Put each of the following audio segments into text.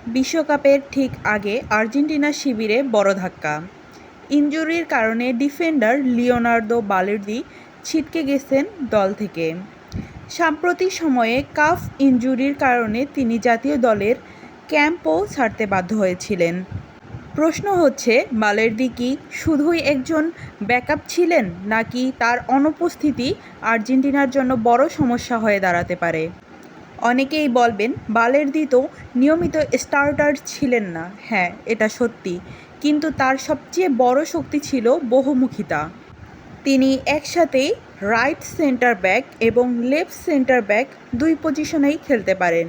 বিশ্বকাপের ঠিক আগে আর্জেন্টিনা শিবিরে বড় ধাক্কা। ইনজুরির কারণে ডিফেন্ডার লিওনার্দো বালের্দি ছিটকে গেছেন দল থেকে। সাম্প্রতিক সময়ে কাফ ইনজুরির কারণে তিনি জাতীয় দলের ক্যাম্পও ছাড়তে বাধ্য হয়েছিলেন। প্রশ্ন হচ্ছে, বালের্দি কি শুধুই একজন ব্যাকআপ ছিলেন, নাকি তার অনুপস্থিতি আর্জেন্টিনার জন্য বড় সমস্যা হয়ে দাঁড়াতে পারে? অনেকেই বলবেন, বালের্দি তো নিয়মিত স্টার্টার ছিলেন না। হ্যাঁ, এটা সত্যি, কিন্তু তার সবচেয়ে বড় শক্তি ছিল বহুমুখিতা। তিনি একসাথেই রাইট সেন্টার ব্যাক এবং লেফট সেন্টার ব্যাক দুই পজিশনেই খেলতে পারেন।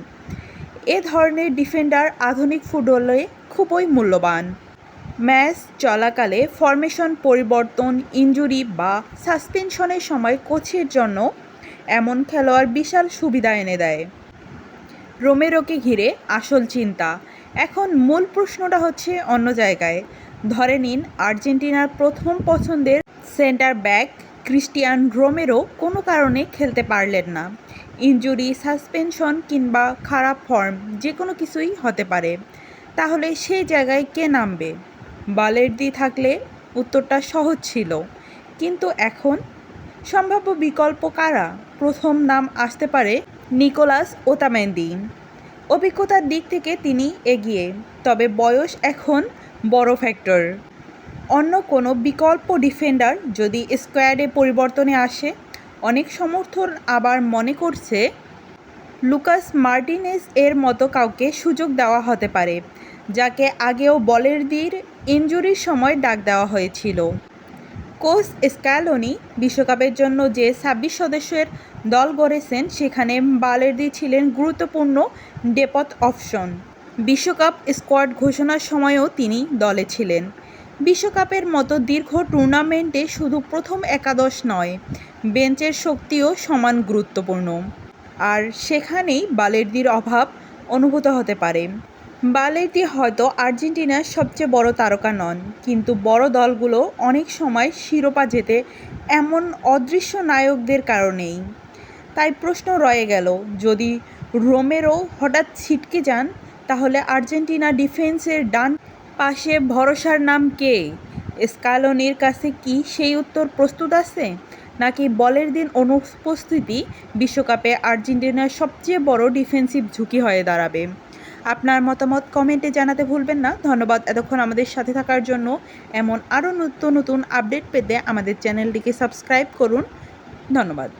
এ ধরনের ডিফেন্ডার আধুনিক ফুটবলে খুবই মূল্যবান। ম্যাচ চলাকালে ফরমেশন পরিবর্তন, ইনজুরি বা সাসপেনশনের সময় কোচের জন্য এমন খেলোয়াড় বিশাল সুবিধা এনে দেয়। রোমেরোকে ঘিরে আসল চিন্তা। এখন মূল প্রশ্নটা হচ্ছে অন্য জায়গায়। ধরে নিন, আর্জেন্টিনার প্রথম পছন্দের সেন্টার ব্যাক ক্রিস্টিয়ান রোমেরো কোনো কারণে খেলতে পারলেন না। ইনজুরি, সাসপেনশন কিংবা খারাপ ফর্ম, যে কোনো কিছুই হতে পারে। তাহলে সেই জায়গায় কে নামবে? বালের্দি থাকলে উত্তরটা সহজ ছিল, কিন্তু এখন সম্ভাব্য বিকল্প কারা? প্রথম নাম আসতে পারে নিকোলাস ওতামেন্দি। অভিজ্ঞতার দিক থেকে তিনি এগিয়ে, তবে বয়স এখন বড় ফ্যাক্টর। অন্য কোনো বিকল্প ডিফেন্ডার যদি স্কোয়াডে পরিবর্তনে আসে? অনেক সমর্থক আবার মনে করছে লুকাস মার্টিনেজ এর মতো কাউকে সুযোগ দেওয়া হতে পারে, যাকে আগেও বালের্দির ইনজুরির সময় ডাক দেওয়া হয়েছিল। কোচ স্ক্যালোনি বিশ্বকাপের জন্য যে 26 সদস্যের দল গড়েছেন, সেখানে বালের্দি ছিলেন গুরুত্বপূর্ণ ডেপথ অপশন। বিশ্বকাপ স্কোয়াড ঘোষণার সময়ও তিনি দলে ছিলেন। বিশ্বকাপের মতো দীর্ঘ টুর্নামেন্টে শুধু প্রথম একাদশ নয়, বেঞ্চের শক্তিও সমান গুরুত্বপূর্ণ। আর সেখানেই বালের্দির অভাব অনুভূত হতে পারে। বালের্দি হয়তো আর্জেন্টিনার সবচেয়ে বড় তারকা নন, কিন্তু বড় দলগুলো অনেক সময় শিরোপা জেতে এমন অদৃশ্য নায়কদের কারণেই। তাই প্রশ্ন রয়ে গেল, যদি রোমেরো হঠাৎ ছিটকে যান, তাহলে আর্জেন্টিনা ডিফেন্সের ডান পাশে ভরসার নাম কে? স্ক্যালোনির কাছে কি সেই উত্তর প্রস্তুত আছে, নাকি বালের্দির অনুপস্থিতি বিশ্বকাপে আর্জেন্টিনার সবচেয়ে বড় ডিফেন্সিভ ঝুঁকি হয়ে দাঁড়াবে? আপনার মতামত কমেন্টে জানাতে ভুলবেন না। ধন্যবাদ এতক্ষণ আমাদের সাথে থাকার জন্য। এমন আরও নতুন নতুন আপডেট পেতে আমাদের চ্যানেলটিকে সাবস্ক্রাইব করুন। ধন্যবাদ।